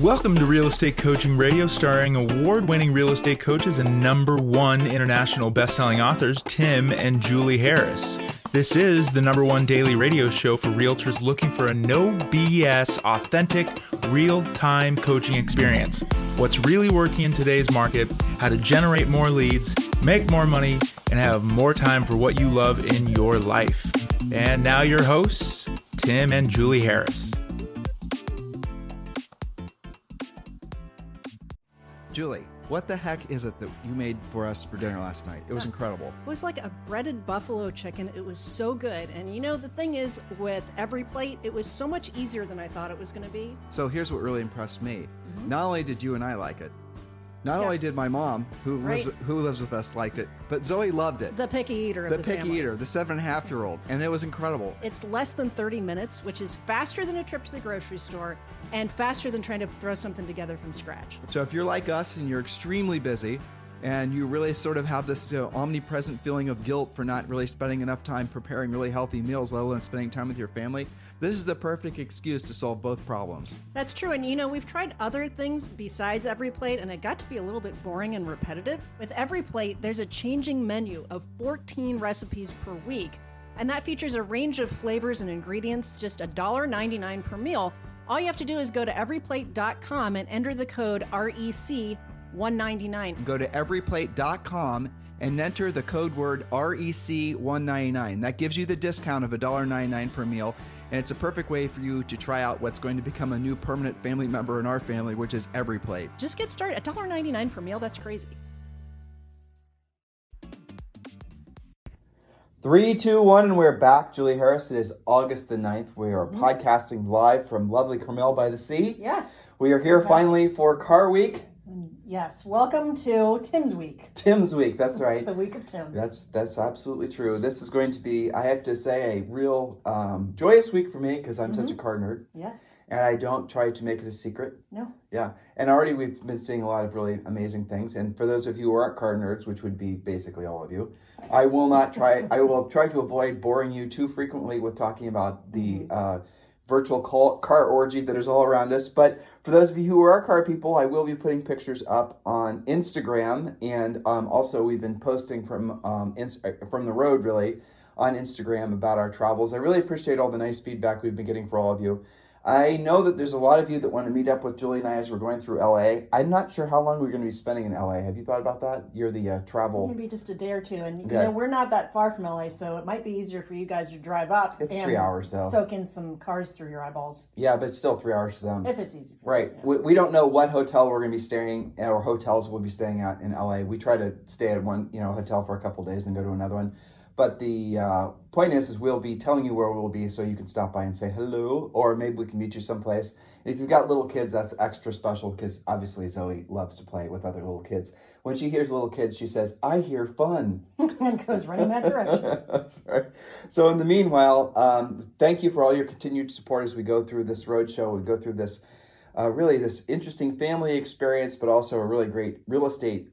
Welcome to Real Estate Coaching Radio, starring award-winning real estate coaches and #1 international best-selling authors, Tim and Julie Harris. This is the #1 daily radio show for realtors looking for a no BS, authentic, real-time coaching experience. What's really working in today's market, how to generate more leads, make more money, and have more time for what you love in your life. And now your hosts, Tim and Julie Harris. Julie, what the heck is it that you made for us for dinner last night? It was incredible. It was like a breaded buffalo chicken. It was so good. And you know, the thing is, with every plate, it was so much easier than I thought it was going to be. So here's what really impressed me. Not only did you and I like it, not only did my mom, who lives with us, liked it, but Zoe loved it. The picky eater of the family. The picky eater, the 7.5-year-old. And it was incredible. It's less than 30 minutes, which is faster than a trip to the grocery store and faster than trying to throw something together from scratch. So if you're like us and you're extremely busy and you really sort of have this omnipresent feeling of guilt for not really spending enough time preparing really healthy meals, let alone spending time with your family, this is the perfect excuse to solve both problems. That's true. And you know, we've tried other things besides Every Plate, and it got to be a little bit boring and repetitive. With Every Plate, there's a changing menu of 14 recipes per week, and that features a range of flavors and ingredients, just $1.99 per meal. All you have to do is go to everyplate.com and enter the code REC199. Go to everyplate.com and enter the code word REC199. That gives you the discount of $1.99 per meal, and it's a perfect way for you to try out what's going to become a new permanent family member in our family, which is Every Plate. Just get started. $1.99 per meal, that's crazy. 3, 2, 1, and we're back. Julie Harris, it is August the 9th. We are podcasting live from lovely Carmel by the Sea. Yes. We are here finally for Car Week. Yes. Welcome to Tim's Week. Tim's Week, that's right. The week of Tim. That's absolutely true. This is going to be, I have to say, a real joyous week for me because I'm such a car nerd. Yes. And I don't try to make it a secret. No. Yeah. And already we've been seeing a lot of really amazing things. And for those of you who aren't car nerds, which would be basically all of you, I will try to avoid boring you too frequently with talking about the virtual car orgy that is all around us. But for those of you who are car people, I will be putting pictures up on Instagram, and also we've been posting from the road really on Instagram about our travels. I really appreciate all the nice feedback we've been getting for all of you. I know that there's a lot of you that want to meet up with Julie and I as we're going through LA. I'm not sure how long we're going to be spending in LA. Have you thought about that? You're the travel. Maybe just a day or two. And you know, we're not that far from LA, so it might be easier for you guys to drive up. It's 3 hours though. Soak in some cars through your eyeballs. Yeah, but it's still 3 hours for them. If it's easy for right. them, yeah. We don't know what hotel we're going to be staying at or hotels we'll be staying at in LA. We try to stay at one hotel for a couple of days and go to another one. But the point is we'll be telling you where we'll be so you can stop by and say hello, or maybe we can meet you someplace. And if you've got little kids, that's extra special because obviously Zoe loves to play with other little kids. When she hears little kids, she says, "I hear fun." And goes right in that direction. That's right. So in the meanwhile, thank you for all your continued support as we go through this roadshow. We go through this really this interesting family experience, but also a really great real estate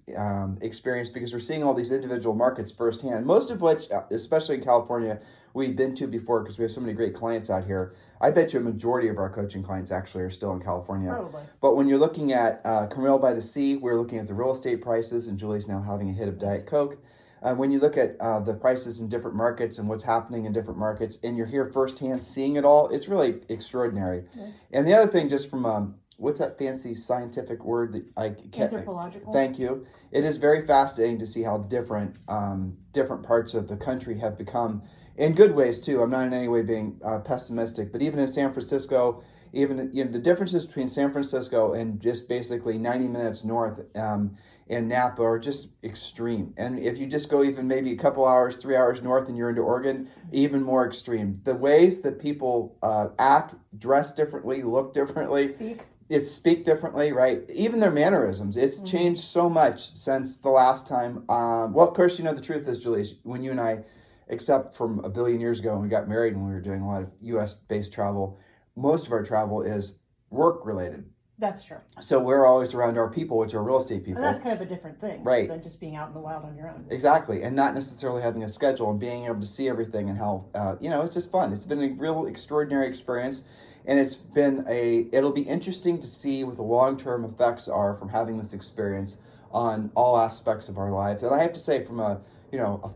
experience because we're seeing all these individual markets firsthand, most of which, especially in California, we've been to before because we have so many great clients out here. I bet you a majority of our coaching clients actually are still in California. Probably. But when you're looking at Carmel by the Sea, we're looking at the real estate prices, and Julie's now having a hit of Diet Coke. When you look at the prices in different markets and what's happening in different markets, and you're here firsthand seeing it all, it's really extraordinary. Yes. And the other thing, just from what's that fancy scientific word that I can't... Anthropological. Thank you. It is very fascinating to see how different parts of the country have become, in good ways too. I'm not in any way being pessimistic, but even in San Francisco, the differences between San Francisco and just basically 90 minutes north in Napa are just extreme. And if you just go even maybe a couple hours, 3 hours north and you're into Oregon, even more extreme. The ways that people act, dress differently, look differently. Speak differently, right? Even their mannerisms. It's changed so much since the last time. Well, of course, the truth is, Julie, when you and I, except from a billion years ago when we got married and we were doing a lot of U.S.-based travel, most of our travel is work-related. That's true. So we're always around our people, which are real estate people. And that's kind of a different thing, right? Than just being out in the wild on your own. Exactly, and not necessarily having a schedule and being able to see everything and how, it's just fun. It's been a real extraordinary experience. And it'll be interesting to see what the long-term effects are from having this experience on all aspects of our lives. And I have to say, from a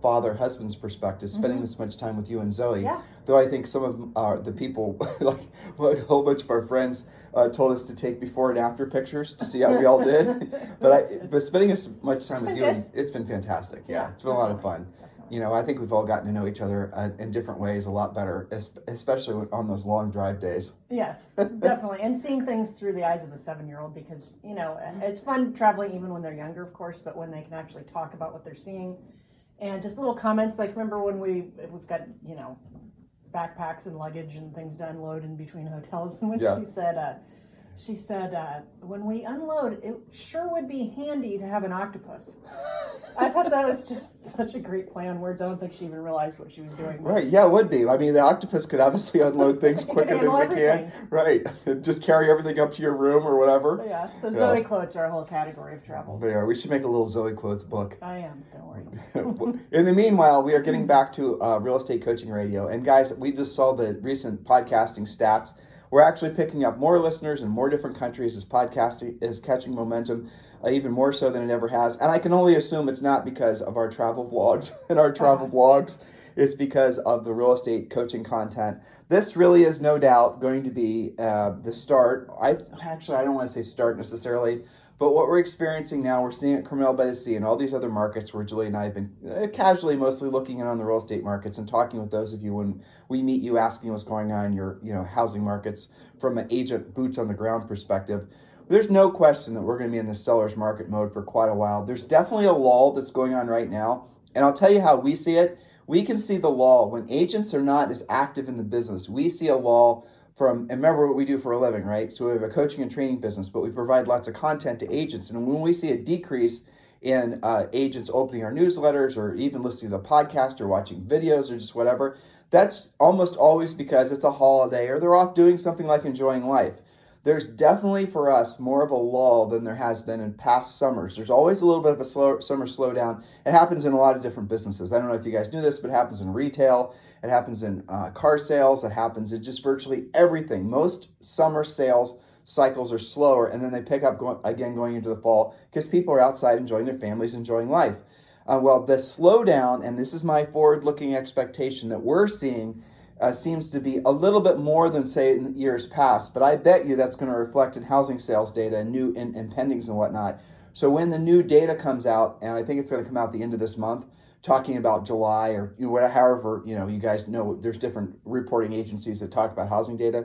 father, husband's perspective, spending this much time with you and Zoe, though I think some of the people, like a whole bunch of our friends, told us to take before and after pictures to see how we all did. But spending as much time with you, it's been fantastic. Yeah, it's been a lot of fun. I think we've all gotten to know each other in different ways a lot better, especially on those long drive days. Yes, definitely. And seeing things through the eyes of a 7-year-old, because, it's fun traveling even when they're younger, of course, but when they can actually talk about what they're seeing. And just little comments, like remember when we've got, backpacks and luggage and things to unload in between hotels, and when she said, when we unload, it sure would be handy to have an octopus. I thought that was just such a great play on words. I don't think she even realized what she was doing. Right, yeah, it would be. I mean, the octopus could obviously unload things quicker than we can. Right, just carry everything up to your room or whatever. Yeah, so Zoe quotes are a whole category of travel. They are. We should make a little Zoe quotes book. I am, don't worry. In the meanwhile, we are getting back to real estate coaching radio. And guys, we just saw the recent podcasting stats. We're actually picking up more listeners in more different countries as podcasting is catching momentum, even more so than it ever has. And I can only assume it's not because of our travel vlogs and our travel blogs. It's because of the real estate coaching content. This really is no doubt going to be the start. I don't want to say start necessarily, but what we're experiencing now, we're seeing at Carmel by the Sea and all these other markets where Julie and I have been casually mostly looking in on the real estate markets and talking with those of you when we meet you, asking what's going on in your housing markets from an agent boots on the ground perspective. There's no question that we're going to be in this seller's market mode for quite a while. There's definitely a lull that's going on right now. And I'll tell you how we see it. We can see the lull when agents are not as active in the business. We see a lull and remember what we do for a living, right? So we have a coaching and training business, but we provide lots of content to agents. And when we see a decrease in agents opening our newsletters or even listening to the podcast or watching videos or just whatever, that's almost always because it's a holiday or they're off doing something like enjoying life. There's definitely for us more of a lull than there has been in past summers. There's always a little bit of a summer slowdown. It happens in a lot of different businesses. I don't know if you guys knew this, but it happens in retail. It happens in car sales. It happens in just virtually everything. Most summer sales cycles are slower, and then they pick up going into the fall because people are outside enjoying their families, enjoying life. Well, the slowdown, and this is my forward-looking expectation that we're seeing, seems to be a little bit more than, say, in years past. But I bet you that's going to reflect in housing sales data and new and pendings and whatnot. So when the new data comes out, and I think it's going to come out at the end of this month, talking about July or however, you guys know there's different reporting agencies that talk about housing data.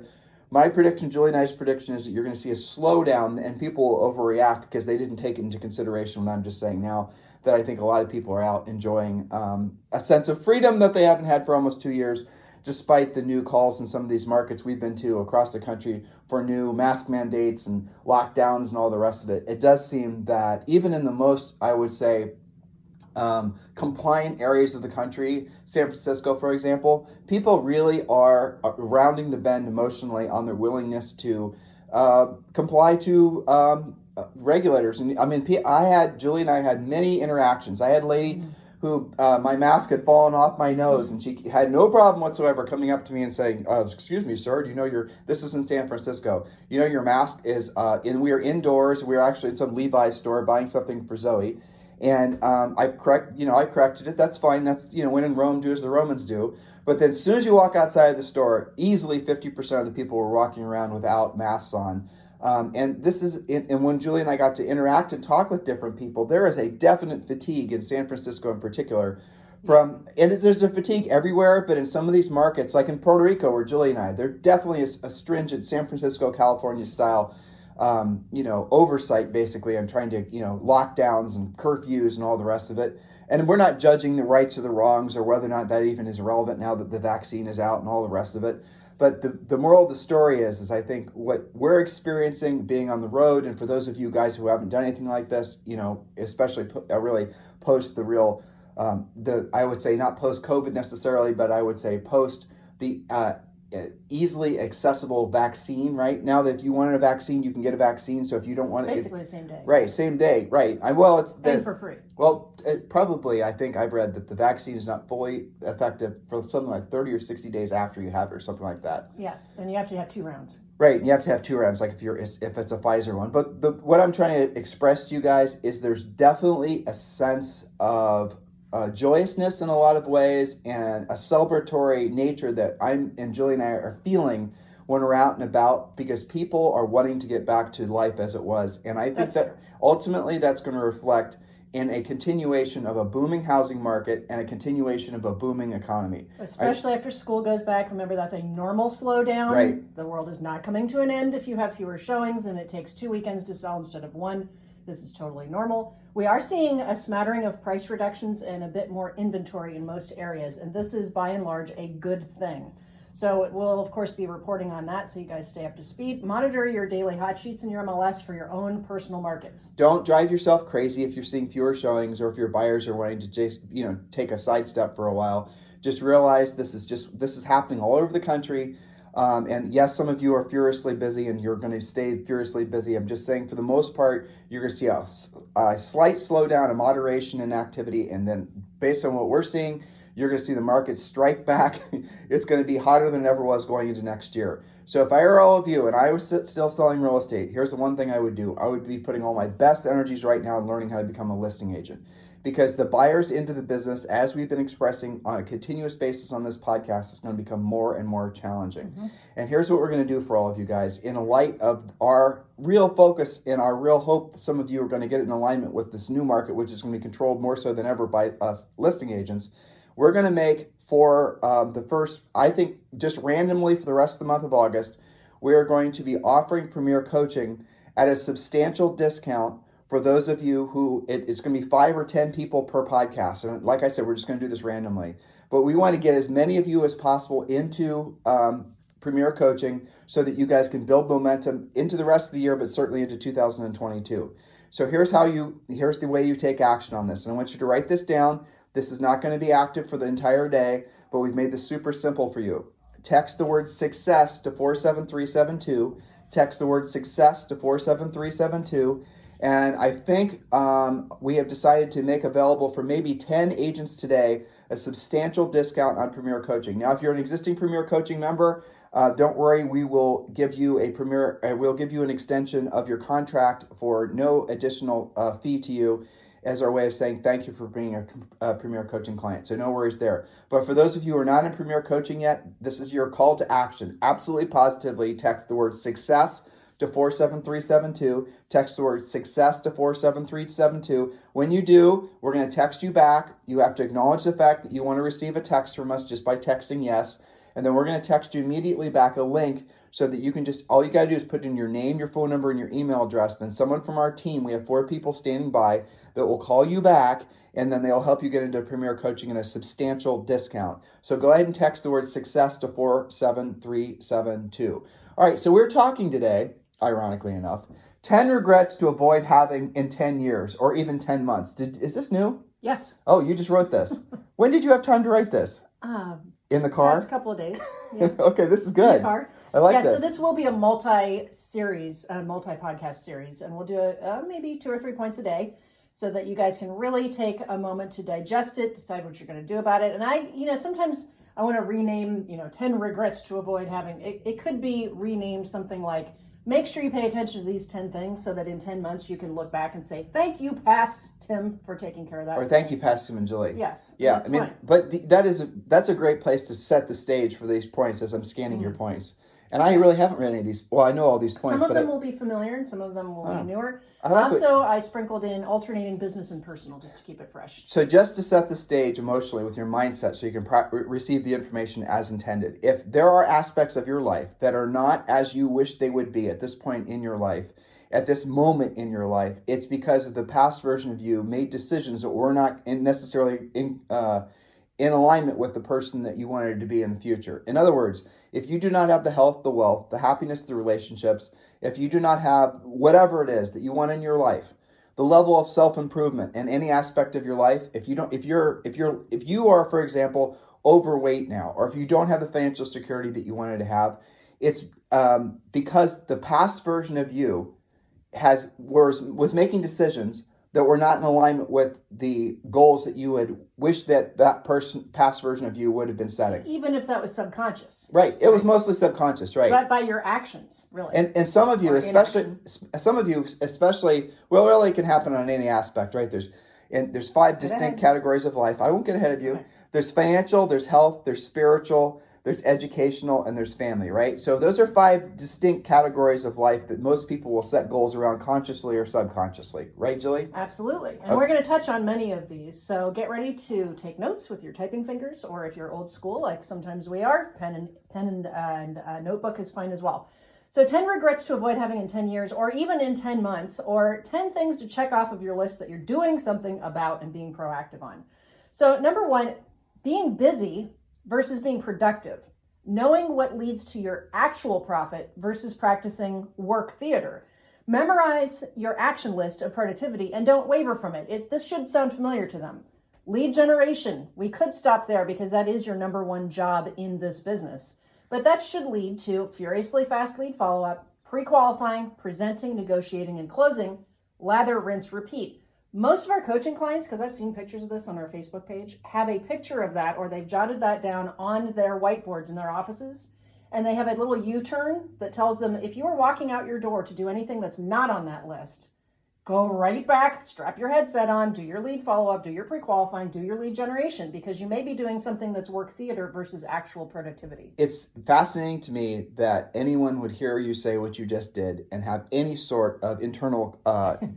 My prediction, Julie and I's prediction, is that you're going to see a slowdown and people will overreact because they didn't take it into consideration when I'm just saying now that I think a lot of people are out enjoying a sense of freedom that they haven't had for almost 2 years, despite the new calls in some of these markets we've been to across the country for new mask mandates and lockdowns and all the rest of it. It does seem that even in the most, I would say, compliant areas of the country, San Francisco, for example, people really are rounding the bend emotionally on their willingness to comply to regulators. And I mean, Julie and I had many interactions. I had a lady who my mask had fallen off my nose, and she had no problem whatsoever coming up to me and saying, "Excuse me, sir, this is in San Francisco. Your mask is." And we were indoors. We were actually at some Levi's store buying something for Zoe. And I corrected it. That's fine. That's, when in Rome, do as the Romans do. But then as soon as you walk outside of the store, easily 50% of the people were walking around without masks on. And when Julie and I got to interact and talk with different people, there is a definite fatigue in San Francisco in particular. There's a fatigue everywhere, but in some of these markets, like in Puerto Rico, where Julie and I, there definitely is a stringent San Francisco, California style oversight basically on trying to, lockdowns and curfews and all the rest of it. And we're not judging the rights or the wrongs or whether or not that even is relevant now that the vaccine is out and all the rest of it. But the moral of the story is I think what we're experiencing being on the road, and for those of you guys who haven't done anything like this, especially really post the real, I would say not post-COVID necessarily, but I would say post the easily accessible vaccine, right? Now that if you wanted a vaccine, you can get a vaccine. So if you don't want it, basically the same day. Right, same day, right. And for free. Well, probably, I think I've read that the vaccine is not fully effective for something like 30 or 60 days after you have it or something like that. Yes, and you have to have 2 rounds. Right, and you have to have 2 rounds, like if it's a Pfizer one. But what I'm trying to express to you guys is there's definitely a sense of joyousness in a lot of ways, and a celebratory nature that I'm and Julie and I are feeling when we're out and about, because people are wanting to get back to life as it was. And I think that ultimately that's going to reflect in a continuation of a booming housing market and a continuation of a booming economy. Especially after school goes back. Remember, that's a normal slowdown. Right. The world is not coming to an end if you have fewer showings and it takes 2 weekends to sell instead of 1. This is totally normal. We are seeing a smattering of price reductions and a bit more inventory in most areas, and this is by and large a good thing. So we'll, of course, be reporting on that, so you guys stay up to speed. Monitor your daily hot sheets in your MLS for your own personal markets. Don't drive yourself crazy if you're seeing fewer showings, or if your buyers are wanting to just, take a sidestep for a while. Just realize this is happening all over the country. And yes, some of you are furiously busy, and you're going to stay furiously busy. I'm just saying, for the most part, you're going to see a slight slowdown, a moderation in activity, and then based on what we're seeing, you're going to see the market strike back. It's going to be hotter than it ever was going into next year. So if I were all of you and I was still selling real estate, here's the one thing I would do. I would be putting all my best energies right now in learning how to become a listing agent. Because the buyers into the business, as we've been expressing on a continuous basis on this podcast, is going to become more and more challenging. Mm-hmm. And here's what we're going to do for all of you guys. In light of our real focus and our real hope that some of you are going to get in alignment with this new market, which is going to be controlled more so than ever by us listing agents, we're going to make for the first, I think, just randomly for the rest of the month of August, we are going to be offering Premier Coaching at a substantial discount for those of you who, it's going to be 5 or 10 people per podcast. And like I said, we're just going to do this randomly. But we want to get as many of you as possible into Premier Coaching so that you guys can build momentum into the rest of the year, but certainly into 2022. So here's the way you take action on this. And I want you to write this down. This is not going to be active for the entire day, but we've made this super simple for you. Text the word success to 47372. Text the word success to 47372. And I think we have decided to make available for maybe 10 agents today a substantial discount on Premier Coaching. Now, if you're an existing Premier Coaching member, don't worry. We will give you we'll give you an extension of your contract for no additional fee to you, as our way of saying thank you for being a Premier Coaching client. So no worries there. But for those of you who are not in Premier Coaching yet, this is your call to action. Absolutely positively text the word success to 47372. Text the word success to 47372. When you do, we're going to text you back. You have to acknowledge the fact that you want to receive a text from us just by texting yes. And then we're going to text you immediately back a link so that you can all you got to do is put in your name, your phone number, and your email address. Then someone from our team, we have 4 people standing by, that will call you back, and then they'll help you get into Premier Coaching at a substantial discount. So go ahead and text the word success to 47372. All right, so we're talking today, ironically enough, 10 regrets to avoid having in 10 years or even 10 months. Is this new? Yes. Oh, you just wrote this. When did you have time to write this? In the car? Last couple of days. Yeah. Okay, this is good. In the car. I like this. So this will be a multi-podcast series, and we'll do maybe 2 or 3 points a day so that you guys can really take a moment to digest it, decide what you're going to do about it. And sometimes I want to rename, 10 regrets to avoid having. It could be renamed something like, make sure you pay attention to these 10 things so that in 10 months you can look back and say, thank you, past Tim, for taking care of that. Or thank you, past Tim and Julie. Yes. Yeah, but that's a great place to set the stage for these points as I'm scanning your points. And I really haven't read any of these. Well, I know all these points. Some of them will be familiar and some of them will be newer. I sprinkled in alternating business and personal just to keep it fresh. So just to set the stage emotionally with your mindset so you can receive the information as intended. If there are aspects of your life that are not as you wish they would be at this point in your life, at this moment in your life, it's because of the past version of you made decisions that were not necessarily in alignment with the person that you wanted to be in the future. In other words, if you do not have the health, the wealth, the happiness, the relationships, if you do not have whatever it is that you want in your life, the level of self-improvement in any aspect of your life, if you are, for example, overweight now, or if you don't have the financial security that you wanted to have, it's because the past version of you was making decisions that were not in alignment with the goals that you would wish that past version of you would have been setting. Even if that was subconscious. Right. It was mostly subconscious, right? But by your actions, really. And some of you, especially, well, really it can happen on any aspect, right? There's 5 distinct categories of life. I won't get ahead of you. Okay. There's financial, there's health, there's spiritual, there's educational, and there's family, right? So those are 5 distinct categories of life that most people will set goals around consciously or subconsciously. Right, Julie? Absolutely. And we're going to touch on many of these. So get ready to take notes with your typing fingers, or if you're old school, like sometimes we are, pen and notebook is fine as well. So 10 regrets to avoid having in 10 years, or even in 10 months, or 10 things to check off of your list that you're doing something about and being proactive on. So number 1, being busy versus being productive, knowing what leads to your actual profit versus practicing work theater. Memorize your action list of productivity and don't waver from it. This should sound familiar to them. Lead generation, we could stop there because that is your number 1 job in this business. But that should lead to furiously fast lead follow-up, pre-qualifying, presenting, negotiating, and closing, lather, rinse, repeat. Most of our coaching clients, because I've seen pictures of this on our Facebook page, have a picture of that, or they've jotted that down on their whiteboards in their offices, and they have a little U-turn that tells them if you are walking out your door to do anything that's not on that list, go right back, strap your headset on, do your lead follow-up, do your pre-qualifying, do your lead generation, because you may be doing something that's work theater versus actual productivity. It's fascinating to me that anyone would hear you say what you just did and have any sort of internal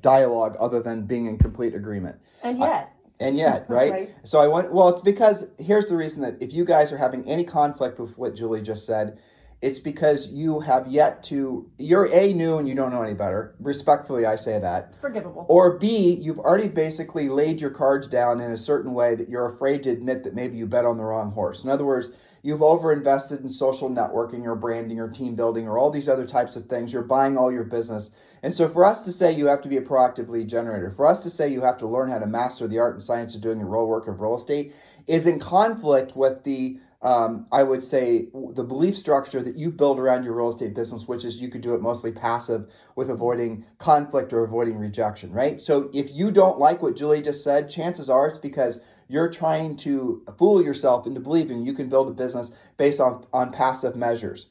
dialogue other than being in complete agreement. And yet. Right? Right. So it's because here's the reason that if you guys are having any conflict with what Julie just said, it's because you have yet to, you're A, new and you don't know any better. Respectfully, I say that. Forgivable. Or B, you've already basically laid your cards down in a certain way that you're afraid to admit that maybe you bet on the wrong horse. In other words, you've overinvested in social networking or branding or team building or all these other types of things. You're buying all your business. And so for us to say you have to be a proactive lead generator, for us to say you have to learn how to master the art and science of doing the real work of real estate is in conflict with the I would say the belief structure that you've built around your real estate business, which is you could do it mostly passive with avoiding conflict or avoiding rejection, right? So if you don't like what Julie just said, chances are it's because you're trying to fool yourself into believing you can build a business based on passive measures.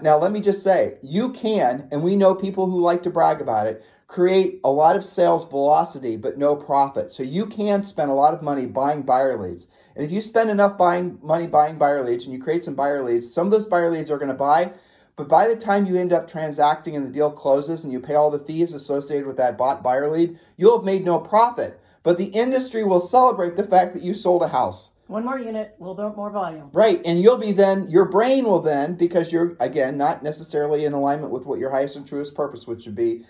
Now, let me just say, you can, and we know people who like to brag about it, create a lot of sales velocity, but no profit. So you can spend a lot of money buying buyer leads. And if you spend enough money buying buyer leads and you create some buyer leads, some of those buyer leads are going to buy. But by the time you end up transacting and the deal closes and you pay all the fees associated with that bought buyer lead, you'll have made no profit. But the industry will celebrate the fact that you sold a house. One more unit, a little bit more volume. Right, and your brain will then, because you're, again, not necessarily in alignment with what your highest and truest purpose, which would be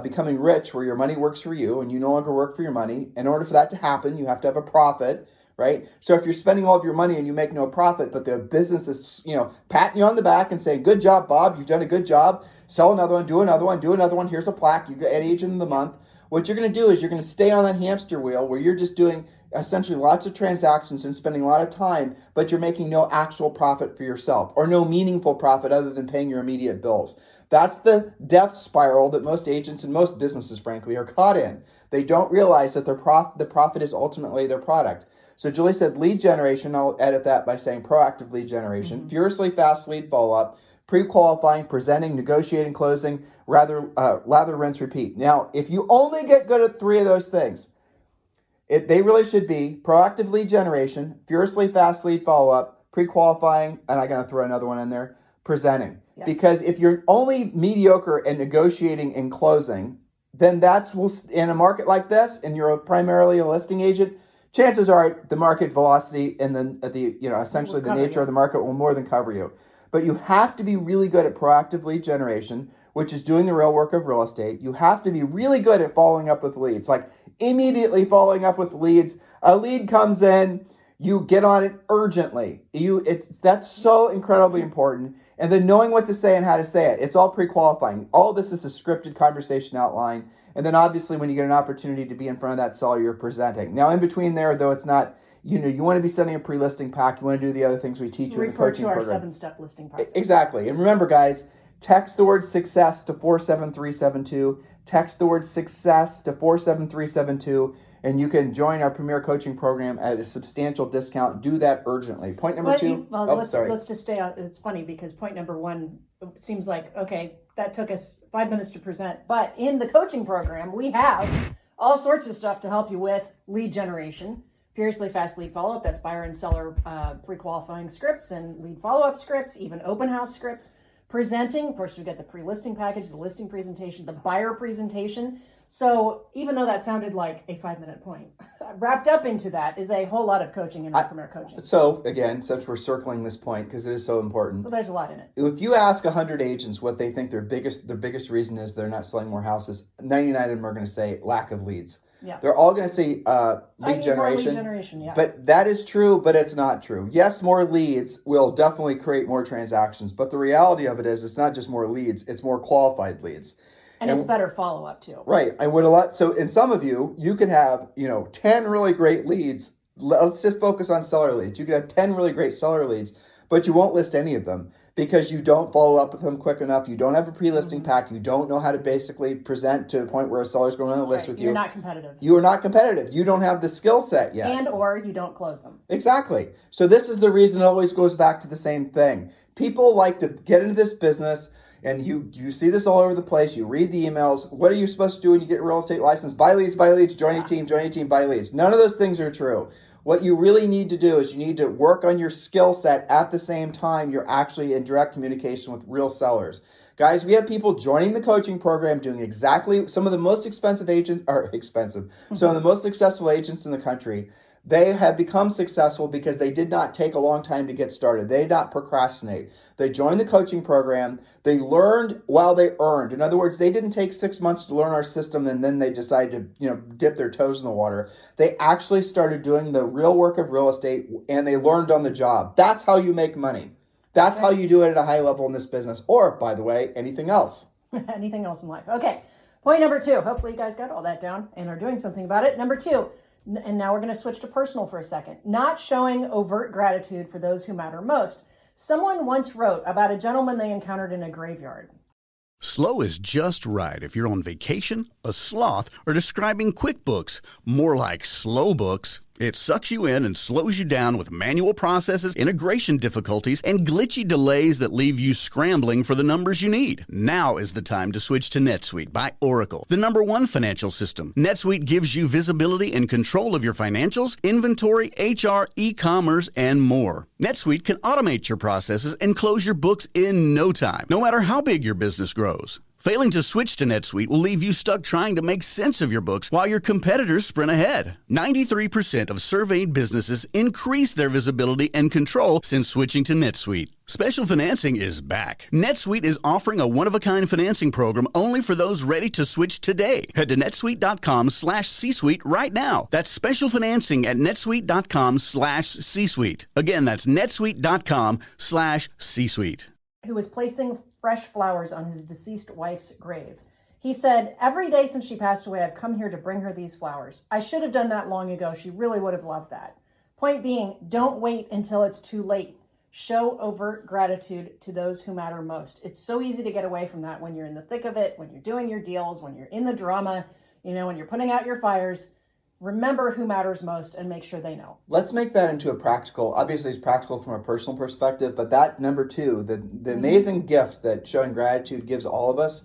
becoming rich, where your money works for you and you no longer work for your money. In order for that to happen, you have to have a profit, right? So if you're spending all of your money and you make no profit, but the business is, patting you on the back and saying, good job, Bob, you've done a good job, sell another one, do another one, here's a plaque, you get agent of the month. What you're going to do is you're going to stay on that hamster wheel where you're just doing essentially lots of transactions and spending a lot of time, but you're making no actual profit for yourself or no meaningful profit other than paying your immediate bills. That's the death spiral that most agents and most businesses, frankly, are caught in. They don't realize that the profit is ultimately their product. So Julie said lead generation. I'll edit that by saying proactive lead generation, furiously fast lead follow-up, pre-qualifying, presenting, negotiating, closing, lather, rinse, repeat. Now, if you only get good at 3 of those things, they really should be proactive lead generation, furiously fast lead follow-up, pre-qualifying, and I'm going to throw another one in there, presenting. Yes. Because if you're only mediocre at negotiating and closing, then in a market like this, and you're primarily a listing agent, chances are the market velocity and essentially the nature of the market will more than cover you. But you have to be really good at proactive lead generation, which is doing the real work of real estate. You have to be really good at following up with leads, like immediately following up with leads. A lead comes in, you get on it urgently. That's so incredibly important. And then knowing what to say and how to say it. It's all pre-qualifying. All this is a scripted conversation outline. And then obviously when you get an opportunity to be in front of that seller, you're presenting. Now in between there, though, it's not, you want to be sending a pre-listing pack. You want to do the other things we teach you in the coaching program. Refer to our 7-step listing process. Exactly. And remember, guys, Text the word success to 47372. Text the word success to 47372, and you can join our Premier Coaching Program at a substantial discount. Do that urgently. Point number two. Let's just stay on. It's funny because point number one seems like, okay, that took us 5 minutes to present. But in the coaching program, we have all sorts of stuff to help you with lead generation, fiercely fast lead follow-up. That's buyer and seller pre-qualifying scripts and lead follow-up scripts, even open house scripts. Presenting, of course, we get the pre-listing package, the listing presentation, the buyer presentation. So even though that sounded like a 5-minute point, wrapped up into that is a whole lot of coaching in Premier Coaching. So again, since we're circling this point because it is so important, well, there's a lot in it. If you ask 100 agents what they think their biggest reason is they're not selling more houses, 99 of them are going to say lack of leads. Yeah. They're all going to say lead generation. Yeah. But that is true, but it's not true. Yes, more leads will definitely create more transactions, but the reality of it is it's not just more leads, it's more qualified leads. And it's better follow-up too. Right. So in some of you could have, 10 really great leads. Let's just focus on seller leads. You could have 10 really great seller leads, but you won't list any of them because you don't follow up with them quick enough. You don't have a pre-listing pack. You don't know how to basically present to a point where a seller's going to list with you. You're not competitive. You are not competitive. You don't have the skill set yet. And or you don't close them. Exactly. So this is the reason it always goes back to the same thing. People like to get into this business, and you see this all over the place. You read the emails. What are you supposed to do when you get a real estate license? Buy leads, join a team, buy leads. None of those things are true. What you really need to do is you need to work on your skill set at the same time you're actually in direct communication with real sellers. Guys, we have people joining the coaching program doing exactly some of the most some of the most successful agents in the country. They have become successful because they did not take a long time to get started. They did not procrastinate. They joined the coaching program. They learned while they earned. In other words, they didn't take 6 months to learn our system and then they decided to, dip their toes in the water. They actually started doing the real work of real estate and they learned on the job. That's how you make money. That's how you do it at a high level in this business. Or, by the way, anything else. Anything else in life. Okay. Point number 2. Hopefully you guys got all that down and are doing something about it. Number 2. And now we're going to switch to personal for a second. Not showing overt gratitude for those who matter most. Someone once wrote about a gentleman they encountered in a graveyard. Slow is just right if you're on vacation, a sloth, or describing QuickBooks. More like slow books. It sucks you in and slows you down with manual processes, integration difficulties, and glitchy delays that leave you scrambling for the numbers you need. Now is the time to switch to NetSuite by Oracle, the #1 financial system. NetSuite gives you visibility and control of your financials, inventory, HR, e-commerce, and more. NetSuite can automate your processes and close your books in no time, no matter how big your business grows. Failing to switch to NetSuite will leave you stuck trying to make sense of your books while your competitors sprint ahead. 93% of surveyed businesses increase their visibility and control since switching to NetSuite. Special financing is back. NetSuite is offering a one-of-a-kind financing program only for those ready to switch today. Head to netsuite.com/C-Suite right now. That's special financing at netsuite.com/C-Suite. Again, that's netsuite.com/C-Suite. Who was placing fresh flowers on his deceased wife's grave. He said, "Every day since she passed away, I've come here to bring her these flowers. I should have done that long ago. She really would have loved that." Point being, don't wait until it's too late. Show overt gratitude to those who matter most. It's so easy to get away from that when you're in the thick of it, when you're doing your deals, when you're in the drama, when you're putting out your fires. Remember who matters most and make sure they know. Let's make that into a practical, obviously it's practical from a personal perspective, but that number 2, the amazing gift that showing gratitude gives all of us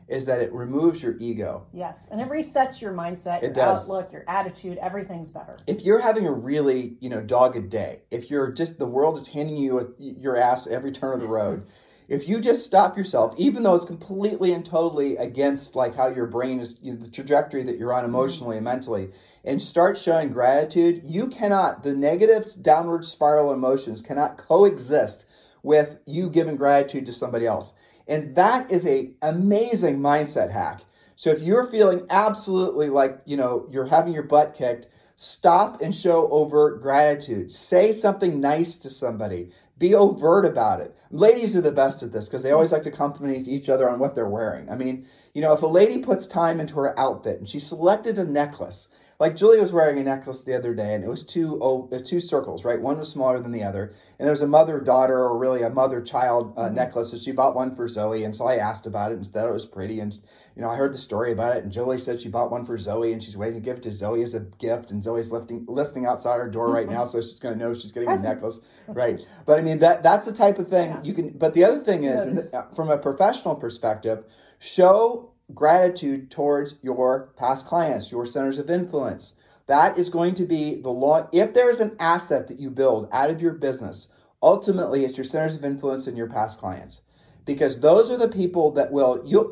is that it removes your ego. Yes, and it resets your mindset, your outlook, your attitude, everything's better. If you're having a really, dogged day, if you're just, the world is handing you your ass every turn of the road, if you just stop yourself, even though it's completely and totally against like how your brain is, the trajectory that you're on emotionally and mentally, and start showing gratitude, the negative downward spiral emotions cannot coexist with you giving gratitude to somebody else. And that is an amazing mindset hack. So if you're feeling absolutely like, you're having your butt kicked, stop and show overt gratitude. Say something nice to somebody. Be overt about it. Ladies are the best at this because they always like to compliment each other on what they're wearing. I mean, if a lady puts time into her outfit and she selected a necklace, Like Julie was wearing a necklace the other day, and it was two circles, right? One was smaller than the other, and it was a mother-daughter, or really a mother-child necklace. So she bought one for Zoe, and so I asked about it and thought it was pretty. And I heard the story about it, and Julie said she bought one for Zoe, and she's waiting to give it to Zoe as a gift. And Zoe's listening outside her door right now, so she's going to know she's getting a necklace, right? But I mean, that's the type of thing you can. But the other thing is, from a professional perspective, show gratitude towards your past clients, your centers of influence. That is going to be the law. If there is an asset that you build out of your business, ultimately it's your centers of influence and your past clients, because those are the people that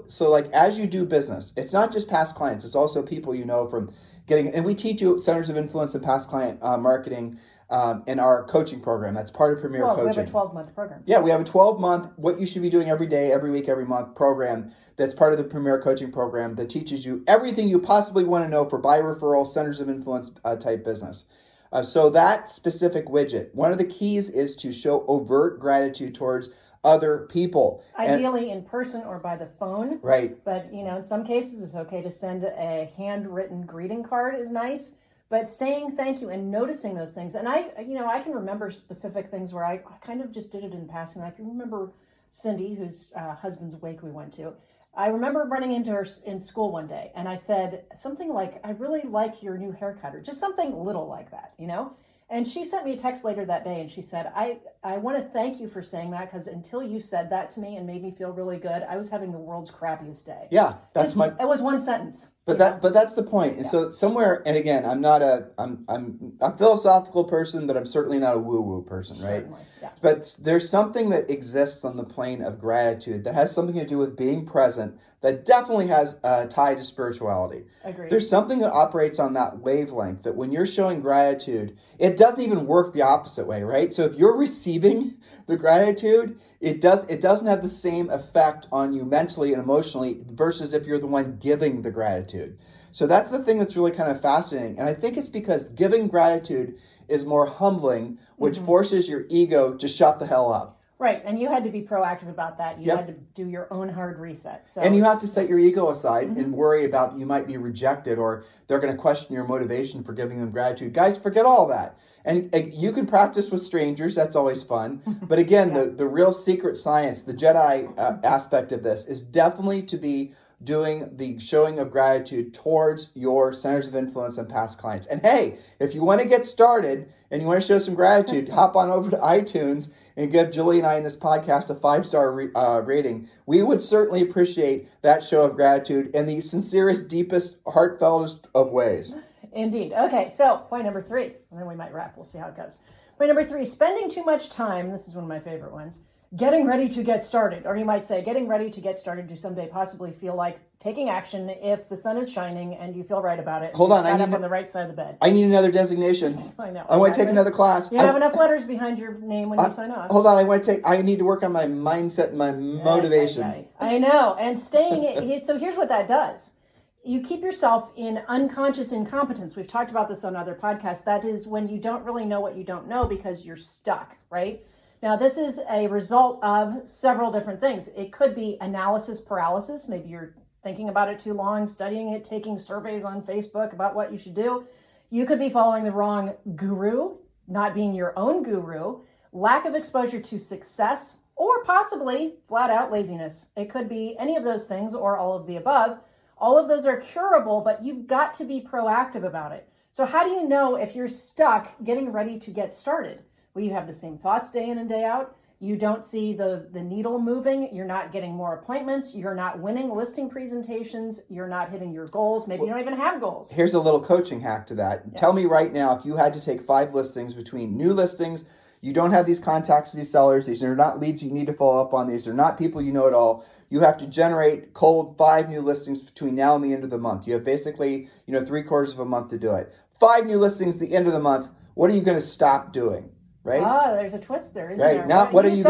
so like as you do business, it's not just past clients, it's also people from getting, and we teach you centers of influence and past client marketing in our coaching program. That's part of Premier Coaching. We have a 12-month program. Yeah, we have a 12-month, what you should be doing every day, every week, every month program that's part of the Premier Coaching program that teaches you everything you possibly want to know for buy referral, centers of influence type business. So that specific widget, one of the keys is to show overt gratitude towards other people. Ideally in person or by the phone. Right. But, in some cases it's okay to send a handwritten greeting card is nice. But saying thank you and noticing those things. And I can remember specific things where I kind of just did it in passing. I can remember Cindy, whose husband's wake we went to. I remember running into her in school one day, and I said something like, I really like your new haircut, or just something little like that, And she sent me a text later that day, and she said, I want to thank you for saying that, because until you said that to me and made me feel really good, I was having the world's crappiest day. Yeah, it was one sentence. But that's the point. And so somewhere, and again, I'm a philosophical person, but I'm certainly not a woo-woo person, right? Certainly, yeah. But there's something that exists on the plane of gratitude that has something to do with being present that definitely has a tie to spirituality. Agreed. There's something that operates on that wavelength that when you're showing gratitude, it doesn't even work the opposite way, right? So if you're receiving the gratitude, it doesn't have the same effect on you mentally and emotionally versus if you're the one giving the gratitude. So that's the thing that's really kind of fascinating. And I think it's because giving gratitude is more humbling, which forces your ego to shut the hell up. Right, and you had to be proactive about that. You had to do your own hard reset. So, and you have to set your ego aside and worry about that you might be rejected or they're going to question your motivation for giving them gratitude. Guys, forget all that. And you can practice with strangers. That's always fun. But again, the real secret science, the Jedi aspect of this is definitely to be doing the showing of gratitude towards your centers of influence and past clients. And hey, if you want to get started and you want to show some gratitude, hop on over to iTunes and give Julie and I in this podcast a 5-star rating. We would certainly appreciate that show of gratitude in the sincerest, deepest, heartfeltest of ways. Indeed. Okay, so point number 3, and then we might wrap. We'll see how it goes. Point number 3, spending too much time, this is one of my favorite ones, getting ready to get started. Or you might say, getting ready to get started to someday possibly feel like taking action if the sun is shining and you feel right about it. Hold on, I need up on the right side of the bed. I need another designation. I know. I want to take another class. You have enough letters behind your name when you sign off. Hold on, I need to work on my mindset and my motivation. I know. And so here's what that does. You keep yourself in unconscious incompetence. We've talked about this on other podcasts. That is when you don't really know what you don't know because you're stuck, right? Now, this is a result of several different things. It could be analysis paralysis. Maybe you're thinking about it too long, studying it, taking surveys on Facebook about what you should do. You could be following the wrong guru, not being your own guru, lack of exposure to success, or possibly flat out laziness. It could be any of those things or all of the above. All of those are curable, but you've got to be proactive about it. So how do you know if you're stuck getting ready to get started? Well, you have the same thoughts day in and day out. You don't see the needle moving. You're not getting more appointments. You're not winning listing presentations. You're not hitting your goals. Maybe you don't even have goals. Here's a little coaching hack to that. Yes. Tell me right now, if you had to take 5 listings between new listings, you don't have these contacts with these sellers. These are not leads you need to follow up on. These are not people you know at all. You have to generate cold 5 new listings between now and the end of the month. You have basically, 3/4 of a month to do it. 5 new listings at the end of the month. What are you going to stop doing? Right? Oh, there's a twist there, isn't right. there? Now, what are you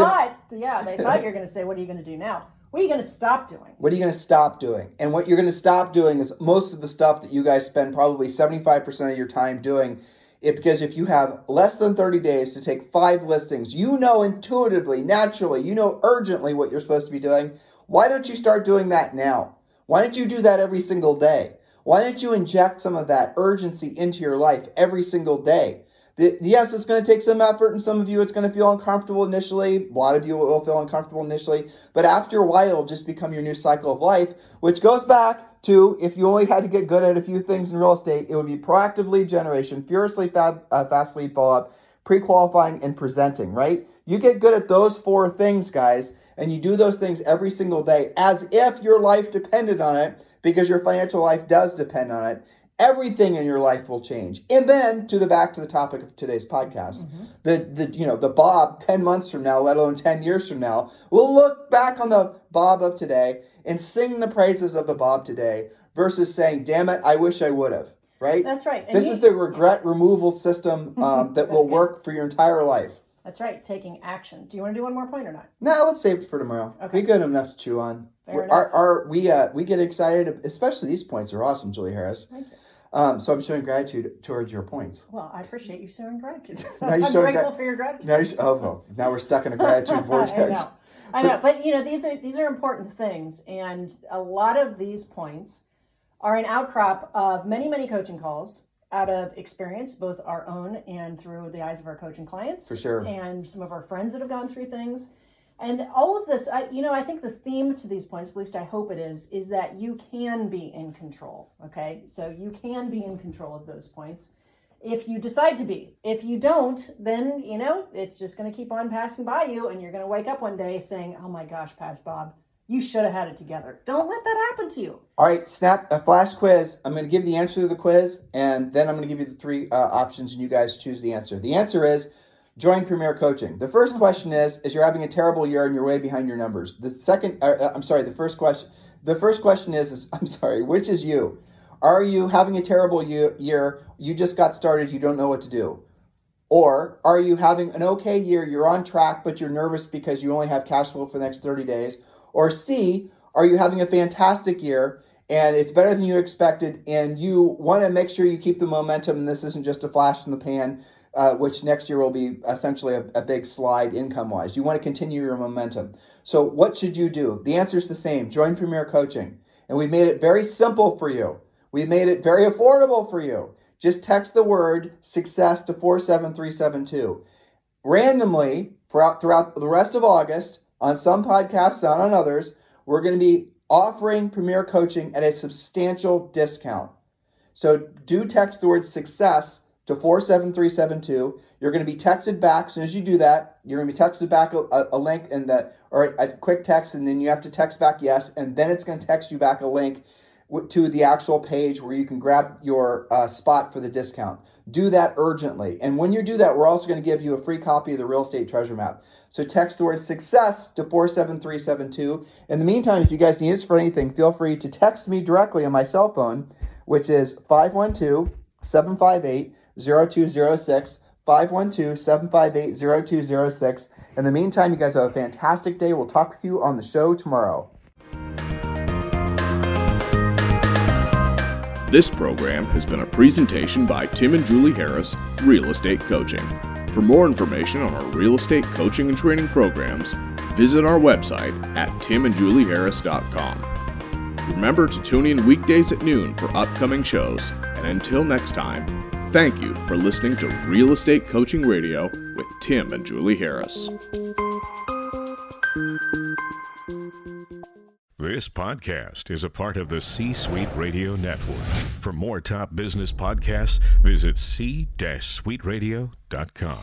Yeah, they thought you were going to say, what are you going to do now? What are you going to stop doing? What are you going to stop doing? And what you're going to stop doing is most of the stuff that you guys spend probably 75% of your time doing. Because if you have less than 30 days to take 5 listings, you know intuitively, naturally, you know urgently what you're supposed to be doing. Why don't you start doing that now? Why don't you do that every single day? Why don't you inject some of that urgency into your life every single day? Yes, it's going to take some effort, and some of you it's going to feel uncomfortable initially. A lot of you will feel uncomfortable initially, but after a while, it'll just become your new cycle of life, which goes back to, if you only had to get good at a few things in real estate, it would be proactive lead generation, furiously fast lead follow-up, pre-qualifying, and presenting, right? You get good at those 4 things, guys, and you do those things every single day as if your life depended on it, because your financial life does depend on it. Everything in your life will change. And then back to the topic of today's podcast, the Bob 10 months from now, let alone 10 years from now, will look back on the Bob of today and sing the praises of the Bob today versus saying, damn it, I wish I would have, right? That's right. And this is the regret removal system that will work for your entire life. That's right. Taking action. Do you want to do one more point or not? No, let's save it for tomorrow. Okay. We got enough to chew on. We get excited, especially these points are awesome, Julie Harris. Thank you. So I'm showing gratitude towards your points. Well, I appreciate you showing gratitude. So Now I'm grateful for your gratitude. Now we're stuck in a gratitude vortex. I know. But these are important things, and a lot of these points are an outcrop of many, many coaching calls out of experience, both our own and through the eyes of our coaching clients. For sure. And some of our friends that have gone through things. And all of this, I think the theme to these points, at least I hope it is that you can be in control, okay? So you can be in control of those points if you decide to be. If you don't, then, it's just going to keep on passing by you, and you're going to wake up one day saying, oh my gosh, Past Bob, you should have had it together. Don't let that happen to you. All right, snap a flash quiz. I'm going to give the answer to the quiz, and then I'm going to give you the 3 options, and you guys choose the answer. The answer is join Premier Coaching. The first question is you're having a terrible year and you're way behind your numbers. The first question is which is you? Are you having a terrible year, you just got started, you don't know what to do? Or are you having an okay year, you're on track, but you're nervous because you only have cash flow for the next 30 days? Or C, are you having a fantastic year and it's better than you expected and you want to make sure you keep the momentum and this isn't just a flash in the pan, which next year will be essentially a big slide income-wise. You want to continue your momentum. So what should you do? The answer is the same. Join Premier Coaching. And we made it very simple for you. We made it very affordable for you. Just text the word success to 47372. Randomly, throughout the rest of August, on some podcasts, not on others, we're going to be offering Premier Coaching at a substantial discount. So do text the word success to 47372. You're going to be texted back. As soon as you do that, you're going to be texted back a link or a quick text, and then you have to text back yes, and then it's going to text you back a link to the actual page where you can grab your spot for the discount. Do that urgently. And when you do that, we're also going to give you a free copy of the Real Estate Treasure Map. So text the word success to 47372. In the meantime, if you guys need us for anything, feel free to text me directly on my cell phone, which is 512-758-0206, 512-758-0206. In the meantime, you guys have a fantastic day. We'll talk with you on the show tomorrow. This program has been a presentation by Tim and Julie Harris, Real Estate Coaching. For more information on our real estate coaching and training programs, visit our website at timandjulieharris.com. Remember to tune in weekdays at noon for upcoming shows, and until next time, thank you for listening to Real Estate Coaching Radio with Tim and Julie Harris. This podcast is a part of the C-Suite Radio Network. For more top business podcasts, visit c-suiteradio.com.